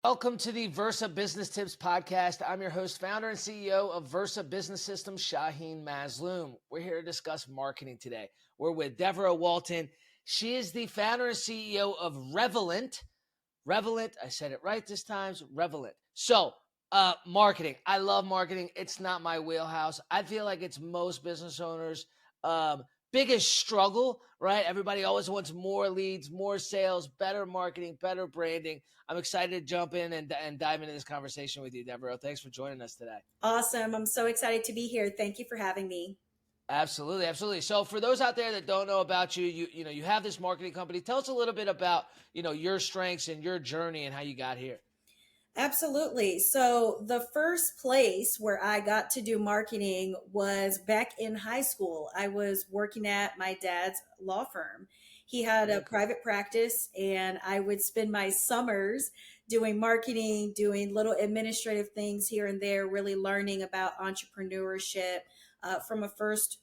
Welcome to the Versa Business Tips Podcast. I'm your host, founder, and CEO of Versa Business Systems, Shaheen Mazloom. We're here to discuss marketing today. We're with Devoreaux Walton. She is the founder and CEO of Revelant. Revelant, I said it right this time, Revelant. So, marketing. I love marketing. It's not my wheelhouse. I feel like it's most business owners' biggest struggle, right? Everybody always wants more leads, more sales, better marketing, better branding. I'm excited to jump in and dive into this conversation with you, Deborah. Thanks for joining us today. Awesome. I'm so excited to be here. Thank you for having me. Absolutely, absolutely. So for those out there that don't know about you, you have this marketing company. Tell us a little bit about, your strengths and your journey and how you got here. Absolutely. So, the first place where I got to do marketing was back in high school. I was working at my dad's law firm. He had a Okay. private practice, and I would spend my summers doing marketing, doing little administrative things here and there, really learning about entrepreneurship from a first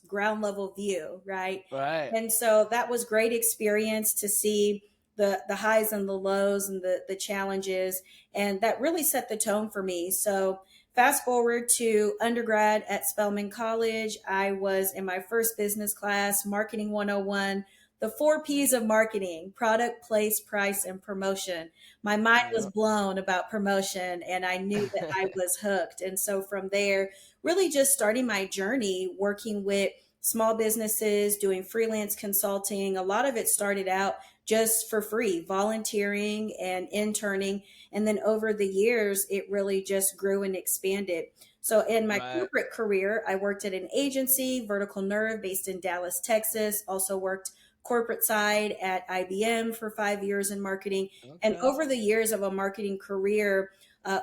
ground level view, right? Right. And so that was great experience to see the highs and the lows and the challenges, and that really set the tone for me. So fast forward to undergrad at Spelman College, I was in my first business class, Marketing 101, the 4 P's of marketing: product, place, price, and promotion. My mind was Yeah. blown about promotion, and I knew that I was hooked. And so from there, really just starting my journey working with small businesses, doing freelance consulting. A lot of it started out just for free, volunteering and interning. And then over the years, it really just grew and expanded. So in my Right. corporate career, I worked at an agency, Vertical Nerve, based in Dallas, Texas. Also worked corporate side at IBM for 5 years in marketing. And Okay. over the years of a marketing career,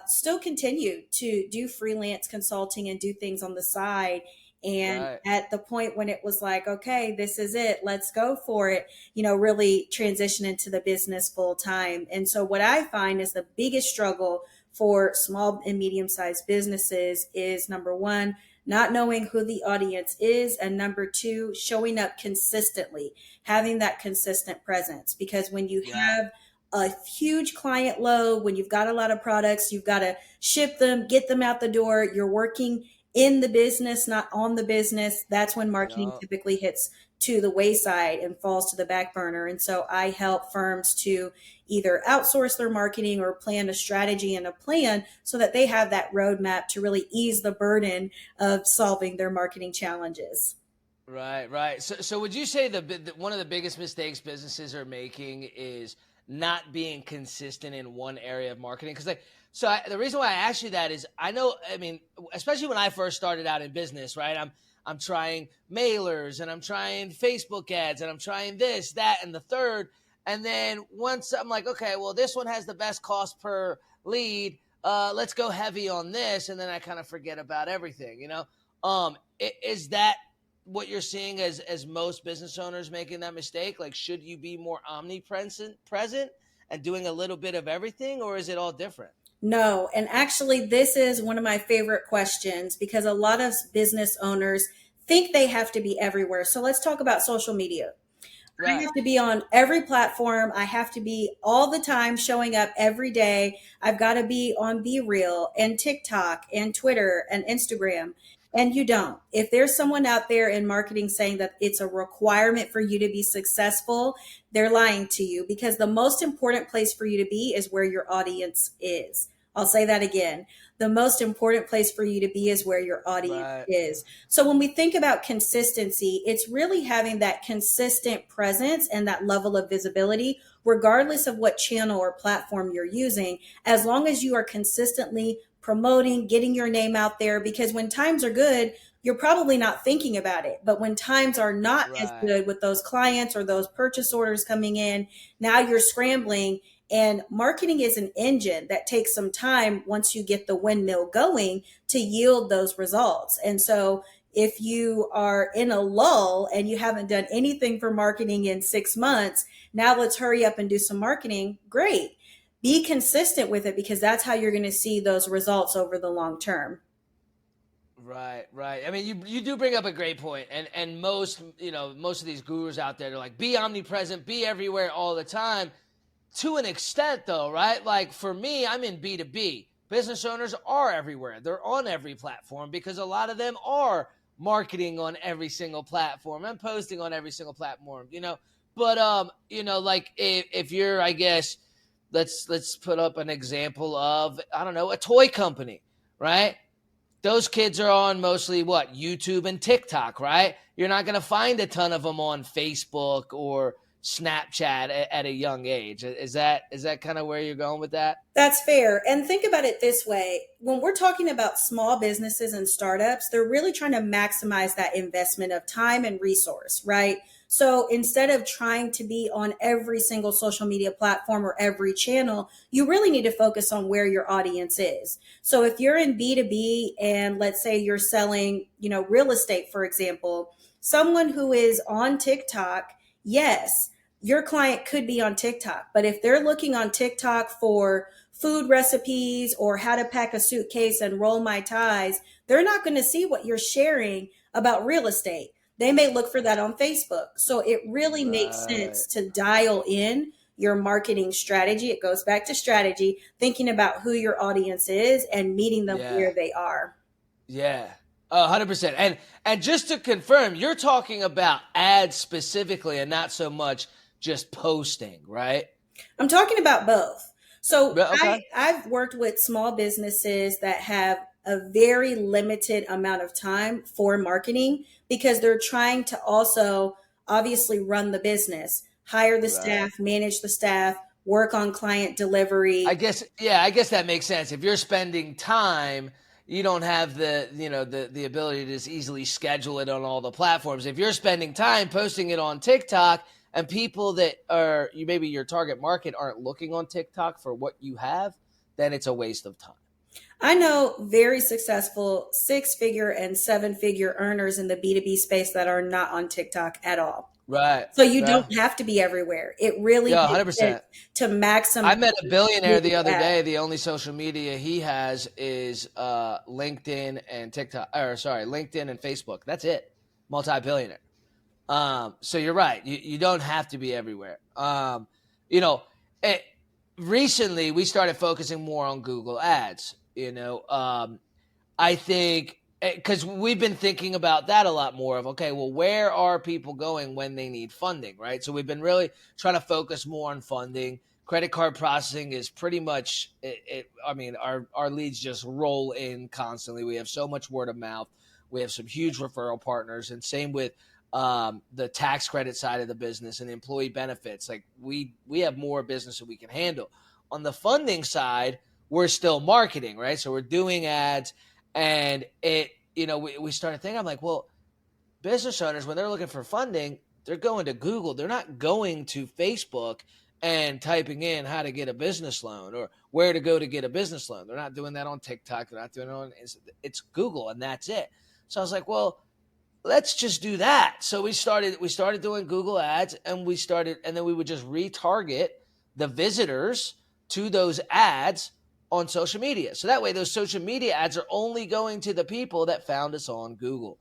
still continued to do freelance consulting and do things on the side. And Right. at the point when it was like, okay, this is it, let's go for it, really transition into the business full time. And so what I find is the biggest struggle for small and medium sized businesses is, number one, not knowing who the audience is, and number two, showing up consistently, having that consistent presence. Because when you Yeah. have a huge client load, when you've got a lot of products, you've got to ship them, get them out the door, you're working in the business, not on the business. That's when marketing Yeah. typically hits to the wayside and falls to the back burner. And so I help firms to either outsource their marketing or plan a strategy and a plan so that they have that roadmap to really ease the burden of solving their marketing challenges. Right, right. So would you say one of the biggest mistakes businesses are making is not being consistent in one area of marketing? Because the reason why I asked you that is I mean, especially when I first started out in business, right? I'm trying mailers and I'm trying Facebook ads and I'm trying this, that, and the third. And then once I'm like, okay, well, this one has the best cost per lead. Let's go heavy on this, and then I kind of forget about everything. Is that what you're seeing as most business owners making that mistake? Like, should you be more omnipresent and doing a little bit of everything, or is it all different? No, and actually, this is one of my favorite questions because a lot of business owners think they have to be everywhere. So let's talk about social media. I Right. have to be on every platform. I have to be all the time showing up every day. I've got to be on Be Real and TikTok and Twitter and Instagram. And you don't. If there's someone out there in marketing saying that it's a requirement for you to be successful, they're lying to you, because the most important place for you to be is where your audience is. I'll say that again. The most important place for you to be is where your audience Right. is. So when we think about consistency, it's really having that consistent presence and that level of visibility, regardless of what channel or platform you're using, as long as you are consistently promoting, getting your name out there. Because when times are good, you're probably not thinking about it. But when times are not as Right. good with those clients or those purchase orders coming in, now you're scrambling. And marketing is an engine that takes some time once you get the windmill going to yield those results. And so if you are in a lull and you haven't done anything for marketing in 6 months, now let's hurry up and do some marketing. Great. Be consistent with it, because that's how you're going to see those results over the long term. Right, right. I mean, you do bring up a great point, and most of these gurus out there, they're like, be omnipresent, be everywhere all the time. to an extent though, right? Like for me, I'm in B2B. Business owners are everywhere. They're on every platform because a lot of them are marketing on every single platform and posting on every single platform, But like if you're, I guess, let's put up an example of, I don't know, a toy company, right? Those kids are on mostly what? YouTube and TikTok, right? You're not going to find a ton of them on Facebook or Snapchat at a young age. Is that kind of where you're going with that? That's fair. And think about it this way. When we're talking about small businesses and startups, they're really trying to maximize that investment of time and resource, right? So instead of trying to be on every single social media platform or every channel, you really need to focus on where your audience is. So if you're in B2B and let's say you're selling, real estate, for example, someone who is on TikTok, yes, your client could be on TikTok, but if they're looking on TikTok for food recipes or how to pack a suitcase and roll my ties, they're not going to see what you're sharing about real estate. They may look for that on Facebook. So it really makes sense to dial in your marketing strategy. It goes back to strategy, thinking about who your audience is and meeting them where they are. Yeah. 100%. And just to confirm, you're talking about ads specifically and not so much just posting, right? I'm talking about both. So okay. I've worked with small businesses that have a very limited amount of time for marketing because they're trying to also obviously run the business, hire the staff, manage the staff, work on client delivery. I guess that makes sense. If you're spending time, you don't have the ability to just easily schedule it on all the platforms. If you're spending time posting it on TikTok, and people that are maybe your target market aren't looking on TikTok for what you have, then it's a waste of time. I know very successful 6-figure and 7-figure earners in the B2B space that are not on TikTok at all. Right. So you don't have to be everywhere. It really 100%. To maximize. I met a billionaire the other day. The only social media he has is LinkedIn and LinkedIn and Facebook. That's it. Multi-billionaire. So you're right. You don't have to be everywhere. Recently we started focusing more on Google ads, I think because we've been thinking about that a lot more of, okay, well, where are people going when they need funding, right? So we've been really trying to focus more on funding. Credit card processing is pretty much our leads just roll in constantly. We have so much word of mouth. We have some huge referral partners, and same with the tax credit side of the business and employee benefits. Like we have more business that we can handle. On the funding side, we're still marketing, right? So we're doing ads, and we started thinking, I'm like, well, business owners, when they're looking for funding, they're going to Google. They're not going to Facebook and typing in how to get a business loan or where to go to get a business loan. They're not doing that on TikTok. They're not doing it on it's Google, and that's it. So I was like, well, let's just do that. So we started doing Google ads, and then we would just retarget the visitors to those ads on social media. So that way those social media ads are only going to the people that found us on Google.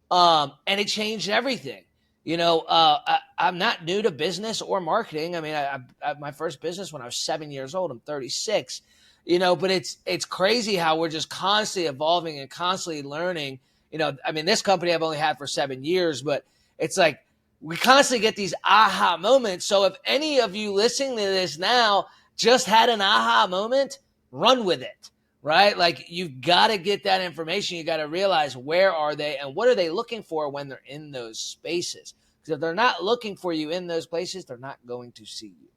And it changed everything. I'm not new to business or marketing. I mean, I my first business when I was 7 years old. I'm 36. But it's crazy how we're just constantly evolving and constantly learning. This company I've only had for 7 years, but it's like we constantly get these aha moments. So if any of you listening to this now just had an aha moment, run with it, right? Like you've got to get that information. You got to realize where are they and what are they looking for when they're in those spaces? Because if they're not looking for you in those places, they're not going to see you.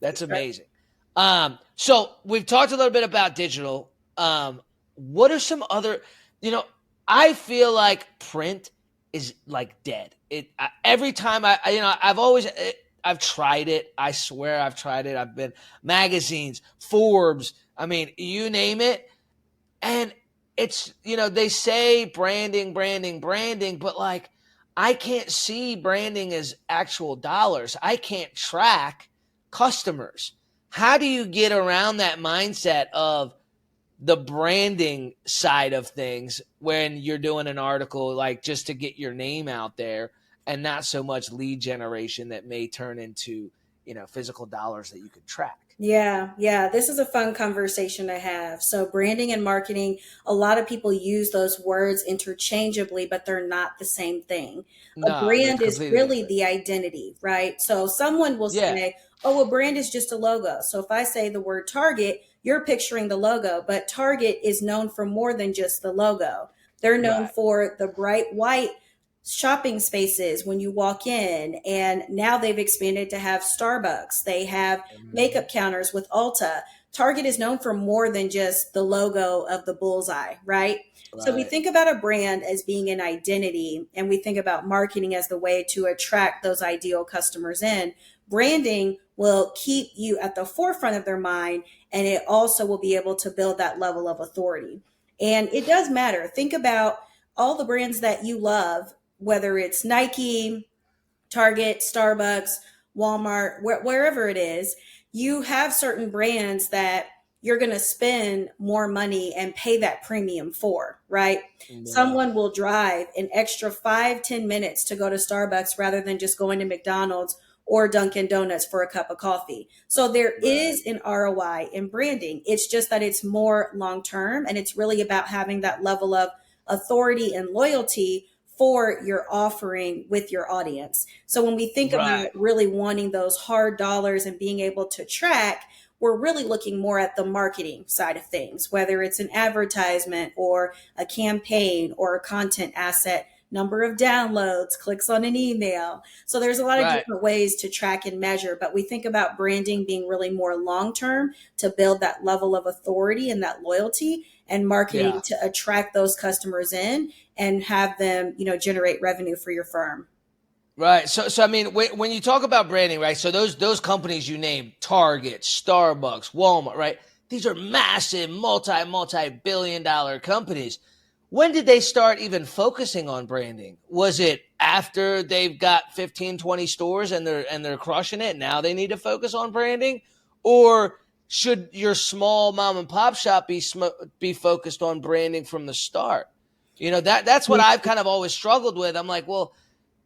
That's amazing. So we've talked a little bit about digital. What are some other, I feel like print is like dead. Every time I've tried it. I swear I've tried it. I've been magazines, Forbes. You name it. And it's, they say branding, but like, I can't see branding as actual dollars. I can't track customers. How do you get around that mindset of the branding side of things when you're doing an article, like just to get your name out there and not so much lead generation that may turn into physical dollars that you could track. Yeah. This is a fun conversation to have. So, branding and marketing, a lot of people use those words interchangeably, but they're not the same thing. A No, they're brand is completely really different. the identity, right? So, someone will Yeah. say, oh, a brand is just a logo. So, if I say the word Target, you're picturing the logo, but Target is known for more than just the logo. They're known Right. for the bright white shopping spaces when you walk in, and now they've expanded to have Starbucks. They have Mhm. makeup counters with Ulta. Target is known for more than just the logo of the bullseye, right? So we Right. think about a brand as being an identity, and we think about marketing as the way to attract those ideal customers in. Branding will keep you at the forefront of their mind, and it also will be able to build that level of authority. And it does matter. Think about all the brands that you love, whether it's Nike, Target, Starbucks, Walmart, wherever it is, you have certain brands that you're going to spend more money and pay that premium for, right? Yeah. Someone will drive an extra 5-10 minutes to go to Starbucks rather than just going to McDonald's or Dunkin' Donuts for a cup of coffee. So there Right. is an ROI in branding. It's just that it's more long term, and it's really about having that level of authority and loyalty for your offering with your audience. So when we think Right. about really wanting those hard dollars and being able to track, we're really looking more at the marketing side of things, whether it's an advertisement or a campaign or a content asset, number of downloads, clicks on an email. So there's a lot of Right. different ways to track and measure, but we think about branding being really more long term to build that level of authority and that loyalty, and marketing Yeah. to attract those customers in and have them, generate revenue for your firm. Right. So I mean, when you talk about branding, right? So those companies you named, Target, Starbucks, Walmart, right? These are massive, multi-billion-dollar companies. When did they start even focusing on branding? Was it after they've got 15, 20 stores and they're crushing it? Now they need to focus on branding, or should your small mom and pop shop be focused on branding from the start? That's what Yeah. I've kind of always struggled with. I'm like, well,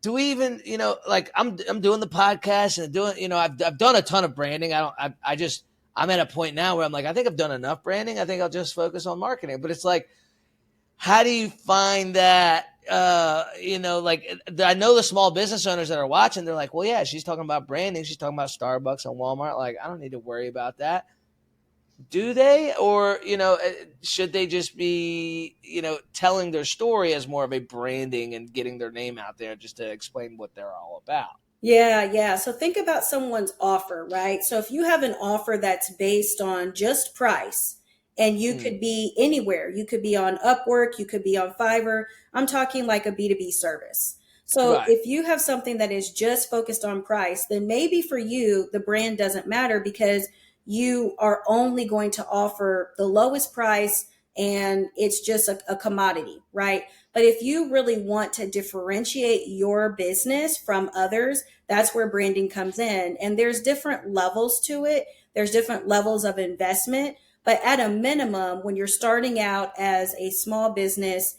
do we even, like I'm doing the podcast and doing, I've done a ton of branding. I'm at a point now where I'm like, I think I've done enough branding. I think I'll just focus on marketing. But it's like, how do you find that? Like, I know the small business owners that are watching, they're like, well, yeah, she's talking about branding. She's talking about Starbucks and Walmart. Like, I don't need to worry about that. Do they? Or, should they just be, telling their story as more of a branding and getting their name out there just to explain what they're all about? Yeah. So think about someone's offer, right? So if you have an offer that's based on just price, and you Mm, could be anywhere, you could be on Upwork, you could be on Fiverr. I'm talking like a B2B service. So right. if you have something that is just focused on price, then maybe for you, the brand doesn't matter because you are only going to offer the lowest price, and it's just a commodity, right? But if you really want to differentiate your business from others, that's where branding comes in. And there's different levels to it. There's different levels of investment. But at a minimum, when you're starting out as a small business,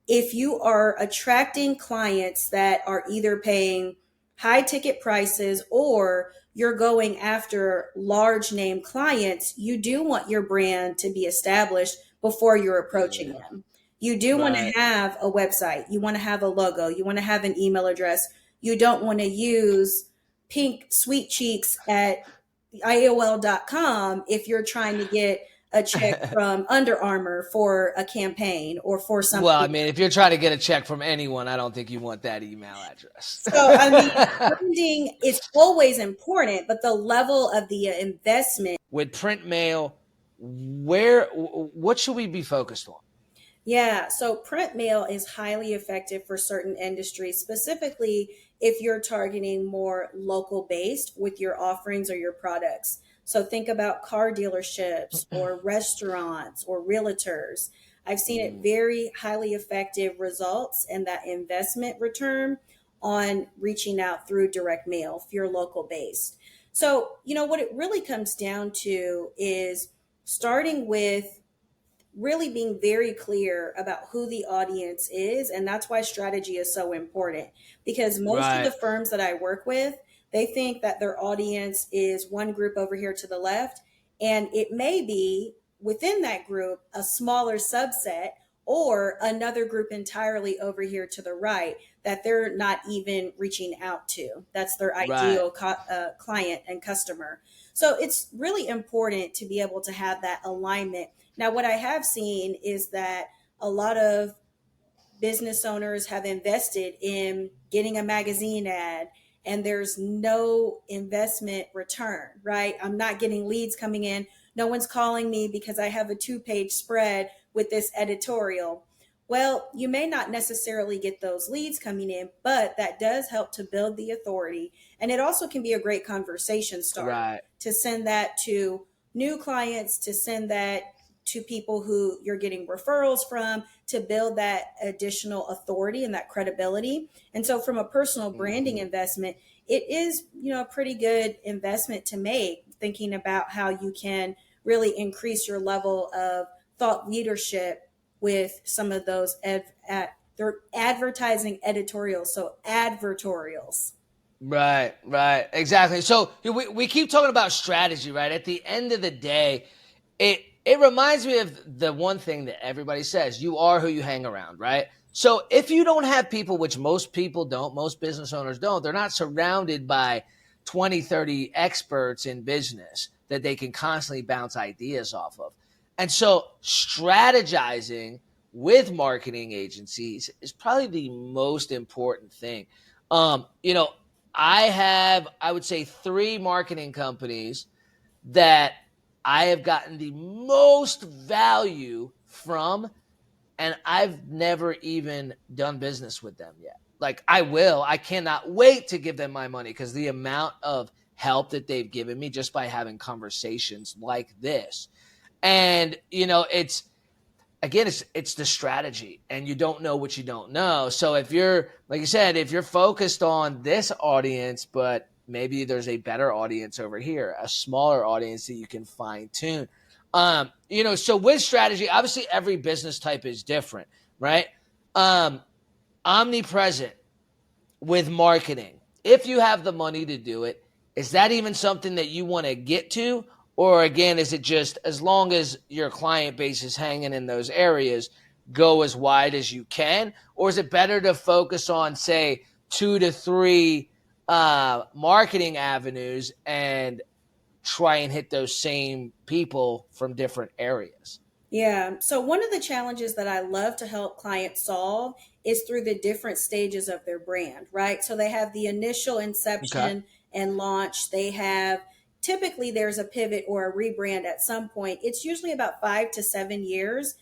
if you are attracting clients that are either paying high ticket prices or you're going after large name clients, you do want your brand to be established before you're approaching Yeah. them. You do want Right. to have a website, you want to have a logo, you want to have an email address. You don't want to use pink sweet cheeks at AOL.com if you're trying to get a check from Under Armour for a campaign or for Well, I something. mean, if you're trying to get a check from anyone, I don't think you want that email address. So, I mean, branding is always important, but the level of the investment. With print mail, what should we be focused on? Yeah, so print mail is highly effective for certain industries, specifically if you're targeting more local based with your offerings or your products. So think about car dealerships or restaurants or realtors. I've seen it Mm, very highly effective results and that investment return on reaching out through direct mail if you're local based. So, what it really comes down to is starting with really being very clear about who the audience is. And that's why strategy is so important, because most of the right. firms that I work with, They think that their audience is one group over here to the left, and it may be within that group a smaller subset or another group entirely over here to the right that they're not even reaching out to. That's their Right. ideal client and customer. So it's really important to be able to have that alignment. Now, what I have seen is that a lot of business owners have invested in getting a magazine ad and there's no investment return, right? I'm not getting leads coming in. No one's calling me because I have a 2-page spread with this editorial. Well, you may not necessarily get those leads coming in, but that does help to build the authority. And it also can be a great conversation starter Right. to send that to new clients, to send that to people who you're getting referrals from, to build that additional authority and that credibility. And so from a personal branding investment, it is, a pretty good investment to make, thinking about how you can really increase your level of thought leadership with some of those they're advertising editorials, so advertorials. Right, right, exactly. So we keep talking about strategy, right? At the end of the day, it reminds me of the one thing that everybody says: you are who you hang around, right? So if you don't have people, which most people don't, most business owners don't, they're not surrounded by 20, 30 experts in business that they can constantly bounce ideas off of. And so strategizing with marketing agencies is probably the most important thing. You know, I would say 3 marketing companies that I have gotten the most value from, and I've never even done business with them yet. Like I cannot wait to give them my money because the amount of help that they've given me just by having conversations like this. And, it's the strategy, and you don't know what you don't know. So if you're, like you said, if you're focused on this audience, but maybe there's a better audience over here, a smaller audience that you can fine tune. So with strategy, obviously every business type is different, right? Omnipresent with marketing. If you have the money to do it, is that even something that you want to get to? Or again, is it just as long as your client base is hanging in those areas, go as wide as you can? Or is it better to focus on, say, 2 to 3 marketing avenues and try and hit those same people from different areas? Yeah. So one of the challenges that I love to help clients solve is through the different stages of their brand, right? So they have the initial Okay. inception and launch. They have typically there's a pivot or a rebrand at some point. It's usually about 5 to 7 years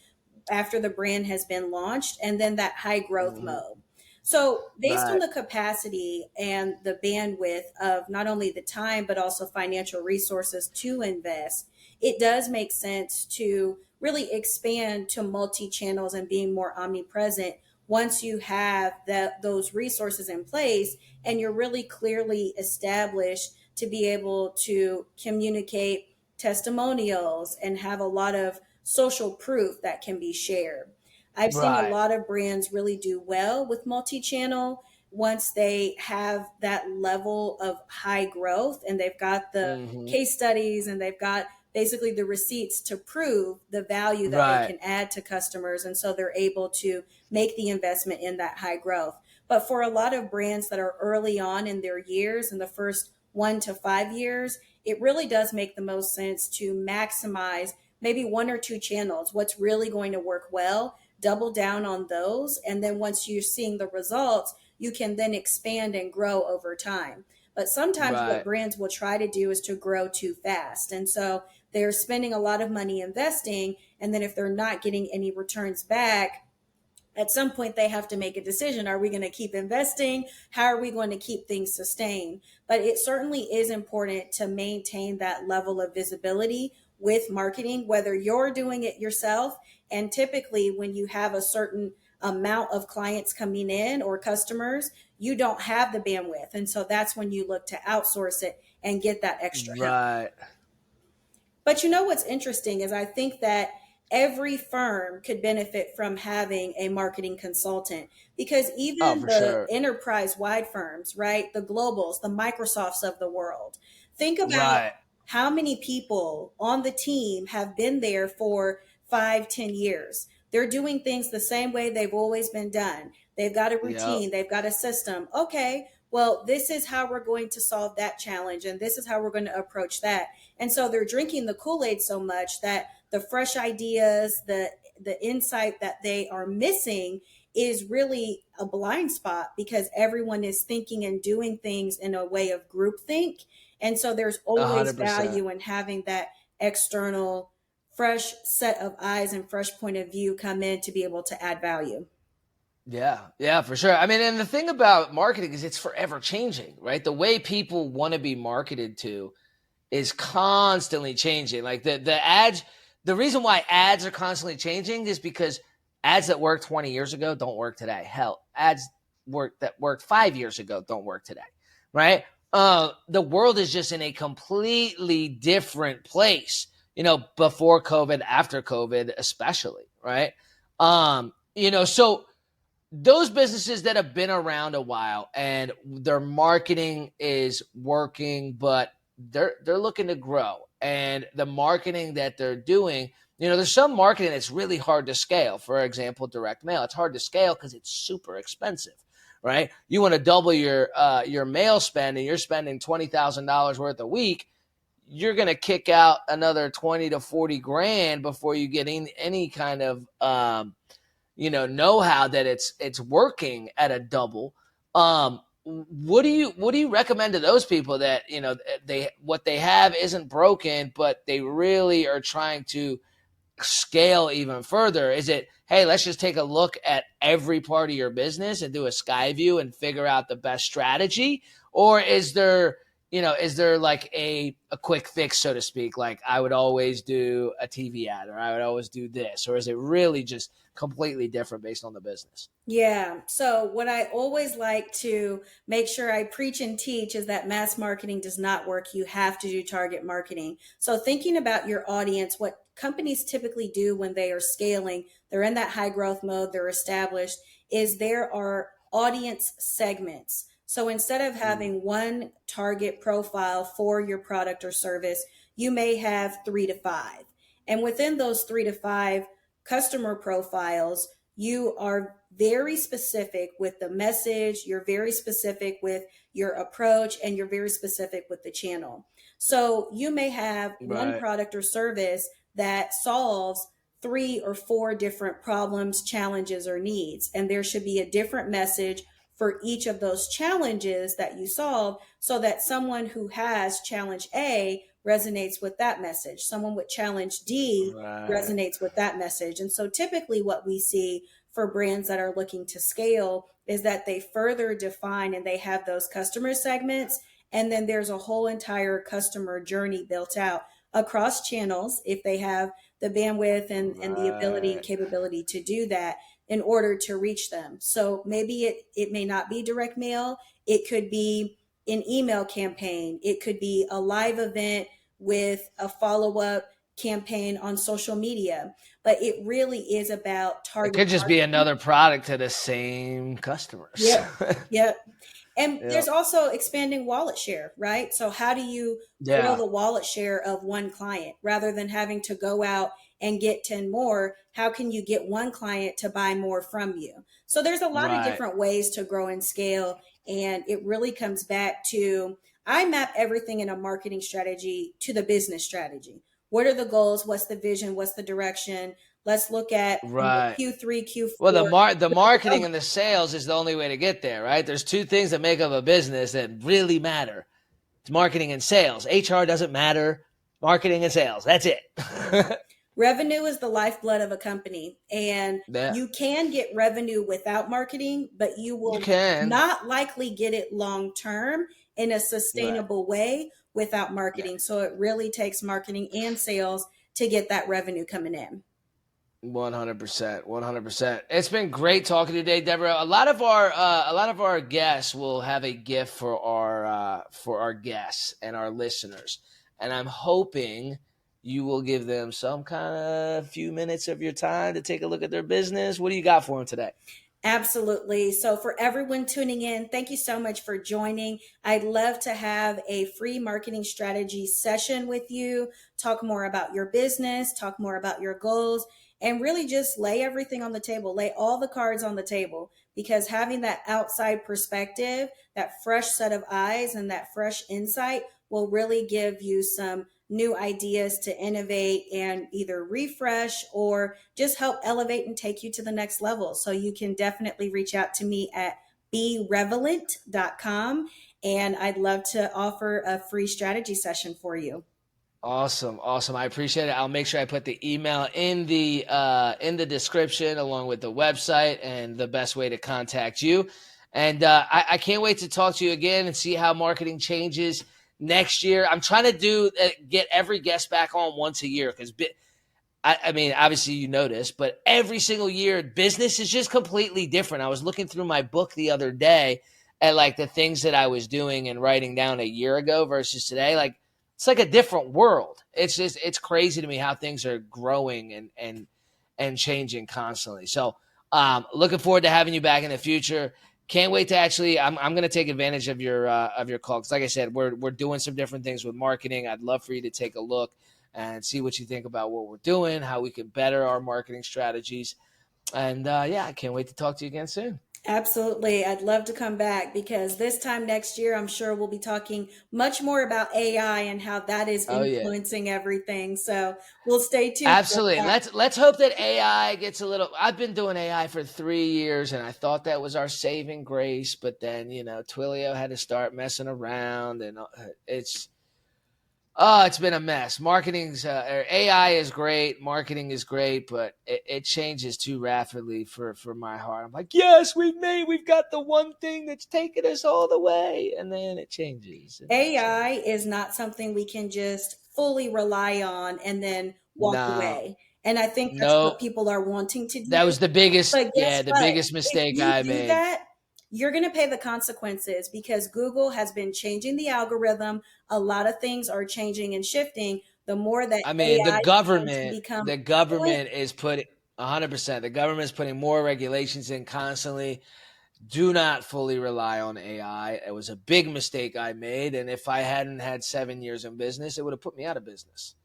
after the brand has been launched, and then that high growth Mm-hmm. mode. So, based on Right. the capacity and the bandwidth of not only the time, but also financial resources to invest, it does make sense to really expand to multi channels and being more omnipresent once you have those resources in place and you're really clearly established to be able to communicate testimonials and have a lot of social proof that can be shared. I've seen a Right. lot of brands really do well with multi channel once they have that level of high growth and they've got the Mm-hmm. case studies and they've got basically the receipts to prove the value that they Right. can add to customers. And so they're able to make the investment in that high growth. But for a lot of brands that are early on in their years, in the first 1 to 5 years, it really does make the most sense to maximize maybe 1 or 2 channels. What's really going to work well, double down on those. And then once you're seeing the results, you can then expand and grow over time. But sometimes what Right. brands will try to do is to grow too fast. And so they're spending a lot of money investing. And then if they're not getting any returns back, at some point they have to make a decision. Are we going to keep investing? How are we going to keep things sustained? But it certainly is important to maintain that level of visibility with marketing, whether you're doing it yourself. And typically, when you have a certain amount of clients coming in or customers, you don't have the bandwidth. And so that's when you look to outsource it and get that extra help. Right. But you know what's interesting is I think that every firm could benefit from having a marketing consultant, because Oh, even for the sure. enterprise wide firms, right? The globals, the Microsofts of the world. Think about Right. how many people on the team have been there for 5, 10 years. They're doing things the same way they've always been done. They've got a Yep. routine, they've got a system. Okay, well, this is how we're going to solve that challenge, and this is how we're going to approach that. And so they're drinking the Kool-Aid so much that the fresh ideas, the insight that they are missing is really a blind spot, because everyone is thinking and doing things in a way of groupthink. And so there's always 100%. value in having that external, fresh set of eyes and fresh point of view come in to be able to add value. Yeah, yeah, for sure. I mean, and the thing about marketing is it's forever changing, right? The way people want to be marketed to is constantly changing. Like the ads, the reason why ads are constantly changing is because ads that worked 20 years ago don't work today. Hell, ads that worked 5 years ago don't work today, right? The world is just in a completely different place, before COVID, after COVID, especially, right? So those businesses that have been around a while and their marketing is working, but they're looking to grow, and the marketing that they're doing, there's some marketing that's really hard to scale. For example, direct mail. It's hard to scale because it's super expensive, right? You want to double your mail spend, and you're spending $20,000 worth a week. You're going to kick out another 20 to 40 grand before you get any kind of know-how that it's working at a double. What do you recommend to those people that what they have isn't broken, but they really are trying to scale even further? Is it, hey, let's just take a look at every part of your business and do a sky view and figure out the best strategy? Or is there like a quick fix, so to speak? Like, I would always do a TV ad, or I would always do this, or is it really just completely different based on the business? Yeah. So, what I always like to make sure I preach and teach is that mass marketing does not work. You have to do target marketing. So, thinking about your audience, what companies typically do when they are scaling, they're in that high growth mode, they're established, is there are audience segments. So, instead of having one target profile for your product or service, you may have 3 to 5. And within those 3 to 5 customer profiles, you are very specific with the message, you're very specific with your approach, and you're very specific with the channel. So you may have one Right. product or service that solves 3 or 4 different problems, challenges, or needs. And there should be a different message for each of those challenges that you solve, so that someone who has challenge A resonates with that message. Someone with challenge D Right. resonates with that message. And so typically what we see for brands that are looking to scale is that they further define and they have those customer segments. And then there's a whole entire customer journey built out across channels, if they have the bandwidth and the ability and Right. capability to do that in order to reach them. So maybe it may not be direct mail. It could be an email campaign. It could be a live event with a follow-up campaign on social media. But it really is about It target could just be marketing. another product to the same customers. Yep. Yep. And Yeah. there's also expanding wallet share, right? So how do you grow Yeah. the wallet share of one client rather than having to go out and get 10 more? How can you get one client to buy more from you? So there's a lot of Right. different ways to grow and scale. And it really comes back to, I map everything in a marketing strategy to the business strategy. What are the goals? What's the vision? What's the direction? Let's look at Right. Q3, Well, the Q4. the marketing and the sales is the only way to get there, right? There's two things that make up a business that really matter. It's marketing and sales. HR doesn't matter. Marketing and sales. That's it. Revenue is the lifeblood of a company, and Yeah, you can get revenue without marketing, but you you will can. not likely get it long term in a Right. sustainable way without Yeah. marketing. So it really takes marketing and sales to get that revenue coming in. 100%. 100%. It's been great talking today, Deborah. A lot of our guests will have a gift for our guests and our listeners, and I'm hoping you will give them some kind of few minutes of your time to take a look at their business. What do you got for them today? Absolutely. So, for everyone tuning in, thank you so much for joining. I'd love to have a free marketing strategy session with you, talk more about your business, talk more about your goals, and really just lay everything on the table, lay all the cards on the table, because having that outside perspective, that fresh set of eyes, and that fresh insight will really give you some new ideas to innovate and either refresh or just help elevate and take you to the next level. So you can definitely reach out to me at berevelant.com, and I'd love to offer a free strategy session for you. Awesome. I appreciate it. I'll make sure I put the email in the description along with the website and the best way to contact you. And I can't wait to talk to you again and see how marketing changes next year. I'm trying to get every guest back on once a year because I mean, obviously you know this, but every single year business is just completely different. I was looking through my book the other day at like the things that I was doing and writing down a year ago versus today. Like it's like a different world. It's crazy to me how things are growing and changing constantly. So looking forward to having you back in the future. Can't wait to actually. I'm going to take advantage of your call because, like I said, we're doing some different things with marketing. I'd love for you to take a look and see what you think about what we're doing, how we can better our marketing strategies, and I can't wait to talk to you again soon. Absolutely. I'd love to come back because this time next year, I'm sure we'll be talking much more about AI and how that is influencing everything. So we'll stay tuned. Absolutely. Let's hope that AI gets a little. I've been doing AI for 3 years, and I thought that was our saving grace. But then, Twilio had to start messing around, and it's been a mess. AI is great. Marketing is great, but it changes too rapidly for my heart. I'm like, yes, we've got the one thing that's taken us all the way. And then it changes. AI is not something we can just fully rely on and then walk away. And I think that's what people are wanting to do. That was the biggest, biggest mistake I made. You're going to pay the consequences because Google has been changing the algorithm. A lot of things are changing and shifting. The more that the government is putting 100%. The government is putting more regulations in constantly. Do not fully rely on AI. It was a big mistake I made, and if I hadn't had 7 years in business, it would have put me out of business.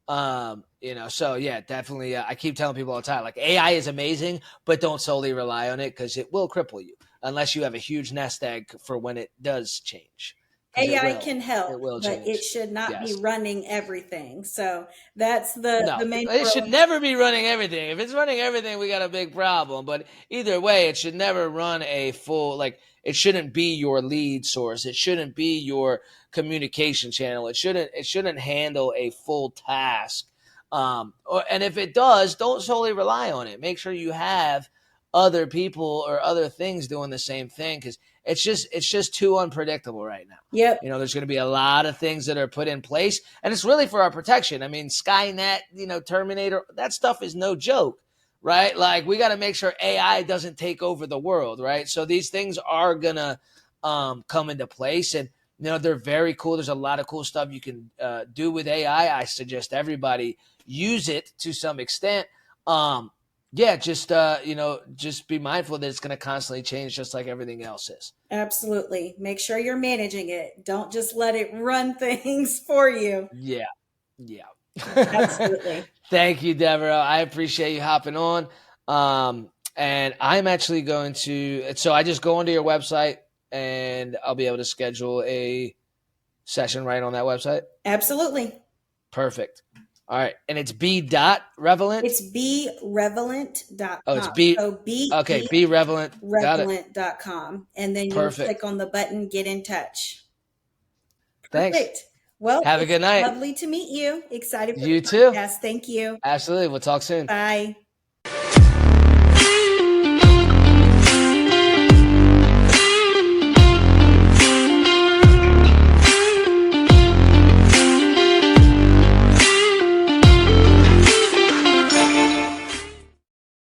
So yeah, definitely. I keep telling people all the time, like AI is amazing, but don't solely rely on it because it will cripple you unless you have a huge nest egg for when it does change. AI can help, but it should not be running everything. So that's the main. It should never be running everything. If it's running everything, we got a big problem. But either way, it should never run a full, it shouldn't be your lead source. It shouldn't be your communication channel. It shouldn't handle a full task. And if it does, don't solely rely on it. Make sure you have other people or other things doing the same thing because it's just too unpredictable right now. Yep. There's going to be a lot of things that are put in place, and it's really for our protection. I mean, Skynet, Terminator, that stuff is no joke, right? Like we got to make sure AI doesn't take over the world, right? So these things are going to come into place, and they're very cool. There's a lot of cool stuff you can do with AI. I suggest everybody use it to some extent. Just be mindful that it's going to constantly change just like everything else is. Absolutely. Make sure you're managing it. Don't just let it run things for you. Yeah. Absolutely. Thank you, Devoreaux. I appreciate you hopping on. And I'm actually going to, so I just go onto your website and I'll be able to schedule a session right on that website? Absolutely. Perfect. All right. And it's B.Revelant? It's berevelant.com. Oh, it's B. So okay, berevelant. Revelant.com. And then you click on the button, get in touch. Thanks. Perfect. Well, have a good night. Lovely to meet you. Excited for you the too. podcast. Thank you. Absolutely. We'll talk soon. Bye.